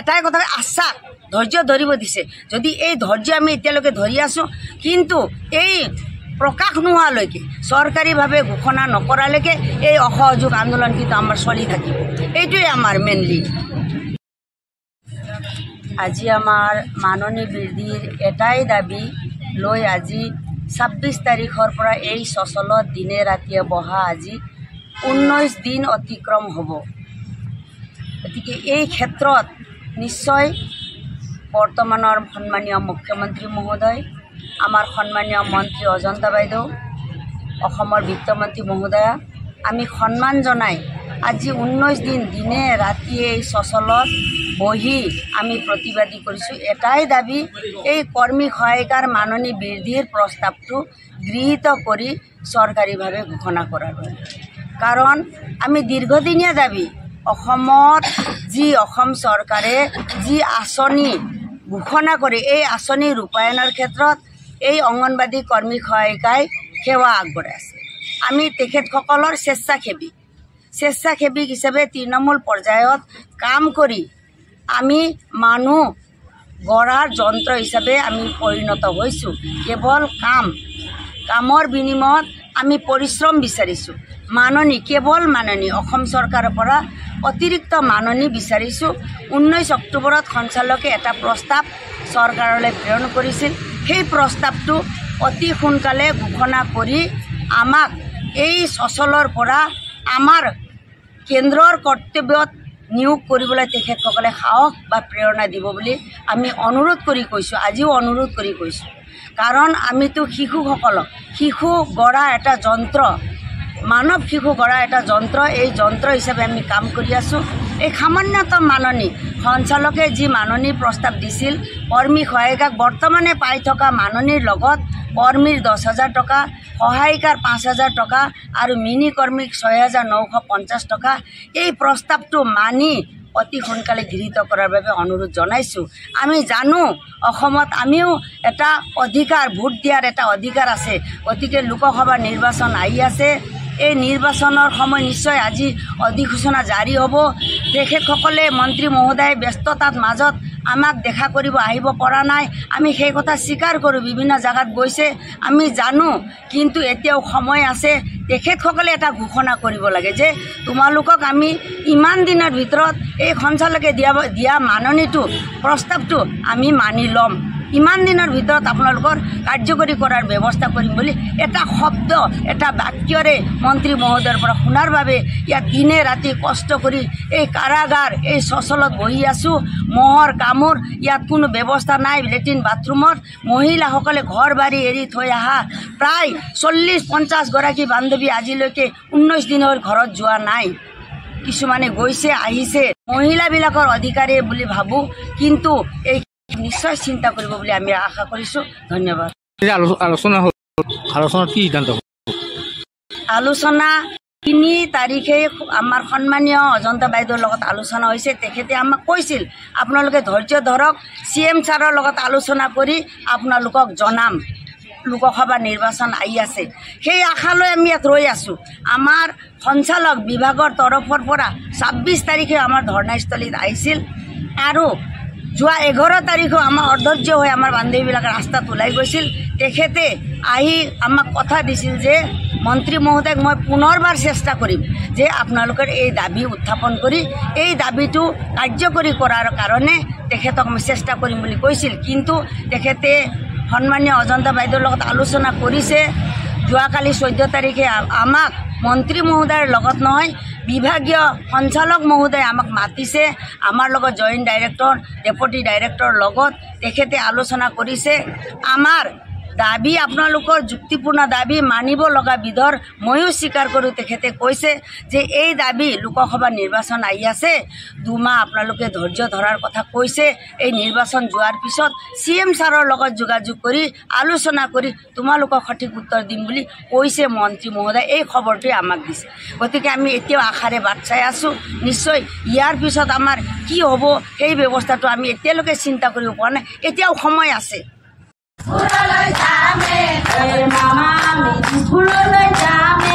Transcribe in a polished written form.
এটাই কথা আশ্বাস ধৈৰ্য ধৰিব দিছে। যদি এই ধৈৰ্য আমি এতিয়ালৈকে ধৰি আছোঁ, কিন্তু এই প্ৰকাশ নোহোৱালৈকে চৰকাৰীভাৱে ঘোষণা নকৰালৈকে এই অসহযোগ আন্দোলন কিন্তু আমাৰ চলি থাকিব। এইটোৱে আমাৰ মেইনলি। আজি আমাৰ মাননী বৃদ্ধিৰ এটাই দাবী লৈ আজি 26 তাৰিখৰ পৰা এই চচলত দিনে ৰাতিয়ে বহা আজি 19 দিন অতিক্ৰম হ'ব। গতিকে এই ক্ষেত্ৰত নিশ্চয় বৰ্তমানৰ সন্মানীয় মুখ্যমন্ত্ৰী মহোদয়, আমাৰ সন্মানীয় মন্ত্ৰী অজন্তা বাইদেউ, অসমৰ বিত্তমন্ত্ৰী মহোদয়া, আমি সন্মান জনাই আজি 19 দিন দিনে ৰাতিয়ে এই চচলত বহি আমি প্ৰতিবাদী কৰিছোঁ। এটাই দাবী, এই কৰ্মী সহায়িকাৰ মাননী বৃদ্ধিৰ প্ৰস্তাৱটো গৃহীত কৰি চৰকাৰীভাৱে ঘোষণা কৰাৰ। কাৰণ আমি দীৰ্ঘদিনীয়া দাবী, অসমত যি অসম চৰকাৰে যি আঁচনি ঘোষণা কৰি এই আঁচনি ৰূপায়ণৰ ক্ষেত্ৰত এই অংগনবাদী কৰ্মী সহায়িকাই সেৱা আগবঢ়াই আছে। আমি তেখেতসকলৰ স্বেচ্ছাসেৱী হিচাপে তৃণমূল পৰ্যায়ত কাম কৰি আমি মানুহ গঢ়াৰ যন্ত্ৰ হিচাপে আমি পৰিণত হৈছোঁ। কেৱল কামৰ বিনিময়ত আমি পৰিশ্ৰম বিচাৰিছোঁ। কেৱল মাননী অসম চৰকাৰৰ পৰা অতিৰিক্ত মাননী বিচাৰিছোঁ। 19 অক্টোবৰত সঞ্চালকে এটা প্ৰস্তাৱ চৰকাৰলৈ প্ৰেৰণ কৰিছিল। সেই প্ৰস্তাৱটো অতি সোনকালে ঘোষণা কৰি আমাক এই চচলৰ পৰা আমাৰ কেন্দ্ৰৰ কৰ্তব্যত নিয়োগ কৰিবলৈ তেখেতসকলে সাহস বা প্ৰেৰণা দিব বুলি আমি অনুৰোধ কৰি কৈছোঁ। আজিও অনুৰোধ কৰি কৈছোঁ, কাৰণ আমিতো শিশু গঢ়া এটা যন্ত্ৰ, মানৱ শিশু গঢ়া এটা যন্ত্ৰ, এই যন্ত্ৰ হিচাপে আমি কাম কৰি আছোঁ। এই সামান্যতম মাননী সঞ্চালকে যি মাননীৰ প্ৰস্তাৱ দিছিল, কৰ্মী সহায়িকাক বৰ্তমানে পাই থকা মাননীৰ লগত কৰ্মীৰ 10,000 টকা, সহায়িকাৰ 5,000 টকা আৰু মিনি কৰ্মীক 6,950 টকা, এই প্ৰস্তাৱটো মানি অতি সোনকালে গৃহীত কৰাৰ বাবে অনুৰোধ জনাইছোঁ। আমি জানো অসমত আমিও এটা অধিকাৰ, ভোট দিয়াৰ এটা অধিকাৰ আছে। গতিকে লোকসভা নিৰ্বাচন আহি আছে। এই নিৰ্বাচনৰ সময় নিশ্চয় আজি অধিসূচনা জাৰি হ'ব। তেখেতসকলে মন্ত্ৰী মহোদয়ে ব্যস্ততাৰ মাজত আমাক দেখা কৰিব আহিব পৰা নাই। আমি সেই কথা স্বীকাৰ কৰোঁ, বিভিন্ন জেগাত গৈছে, আমি জানো। কিন্তু এতিয়াও সময় আছে। তেখেতসকলে এটা ঘোষণা কৰিব লাগে যে তোমালোকক আমি ইমান দিনৰ ভিতৰত এই সঞ্চালকে দিয়া মাননীটো প্ৰস্তাৱটো আমি মানি ল'ম, ইমান দিনৰ ভিতৰত আপোনালোকৰ কাৰ্যকৰী কৰাৰ ব্যৱস্থা কৰিম বুলি এটা শব্দ, এটা বাক্যৰে মন্ত্ৰী মহোদয়ৰ পৰা শুনাৰ বাবে ইয়াত দিনে ৰাতি কষ্ট কৰি এই কাৰাগাৰ, এই চচলত বহি আছোঁ। মহৰ কামোৰ, ইয়াত কোনো ব্যৱস্থা নাই। লেট্ৰিন বাথৰুমত মহিলাসকলে ঘৰ বাৰী এৰি থৈ অহা প্ৰায় 40-50 গৰাকী বান্ধৱী আজিলৈকে 19 দিনৰ ঘৰত যোৱা নাই। কিছুমানে গৈছে আহিছে, মহিলাবিলাকৰ অধিকাৰী বুলি ভাবোঁ, কিন্তু এই নিশ্চয় চিন্তা কৰিব বুলি আমি আশা কৰিছোঁ। ধন্যবাদ। আলোচনা 3 তাৰিখে আমাৰ সন্মানীয় অজন্তা বাইদেউৰ লগত আলোচনা হৈছে। তেখেতে আমাক কৈছিল আপোনালোকে ধৈৰ্য ধৰক, CM ছাৰৰ লগত আলোচনা কৰি আপোনালোকক জনাম, লোকসভা নিৰ্বাচন আহি আছে। সেই আশালৈ আমি ইয়াত ৰৈ আছোঁ। আমাৰ সঞ্চালক বিভাগৰ তৰফৰ পৰা 26 তাৰিখে আমাৰ ধৰ্ণাস্থলীত আহিছিল আৰু যোৱা 11 তাৰিখেও আমাৰ অধৈৰ্য হৈ আমাৰ বান্ধৱীবিলাক ৰাস্তাত ওলাই গৈছিল। তেখেতে আহি আমাক কথা দিছিল যে মন্ত্ৰী মহোদয়ক মই পুনৰবাৰ চেষ্টা কৰিম যে আপোনালোকৰ এই দাবী উত্থাপন কৰি এই দাবীটো কাৰ্যকৰী কৰাৰ কাৰণে তেখেতক মই চেষ্টা কৰিম বুলি কৈছিল। কিন্তু তেখেতে সন্মানীয় অজন্তা বাইদেউৰ লগত আলোচনা কৰিছে। যোৱাকালি 14 তাৰিখে আমাক মন্ত্ৰী মহোদয়ৰ লগত নহয়, বিভাগীয় সঞ্চালক মহোদয়ে আমাক মাতিছে। আমাৰ লগত জইণ্ট ডাইৰেক্টৰ, ডেপুটি ডাইৰেক্টৰৰ লগত তেখেতে আলোচনা কৰিছে। আমাৰ দাবী আপোনালোকৰ যুক্তিপূৰ্ণ দাবী, মানিব লগা বিধৰ ময়ো স্বীকাৰ কৰোঁ। তেখেতে কৈছে যে এই দাবী, লোকসভা নিৰ্বাচন আহি আছে, 2 মাহ আপোনালোকে ধৈৰ্য ধৰাৰ কথা কৈছে। এই নিৰ্বাচন যোৱাৰ পিছত CM ছাৰৰ লগত যোগাযোগ কৰি আলোচনা কৰি তোমালোকক সঠিক উত্তৰ দিম বুলি কৈছে মন্ত্ৰী মহোদয়। এই খবৰটোৱে আমাক দিছে। গতিকে আমি এতিয়াও আশাৰে বাট চাই আছোঁ। নিশ্চয় ইয়াৰ পিছত আমাৰ কি হ'ব সেই ব্যৱস্থাটো আমি এতিয়ালৈকে চিন্তা কৰিব পৰা নাই। এতিয়াও সময় আছে। ফুললৈ যামে মামা ফুললৈ যামে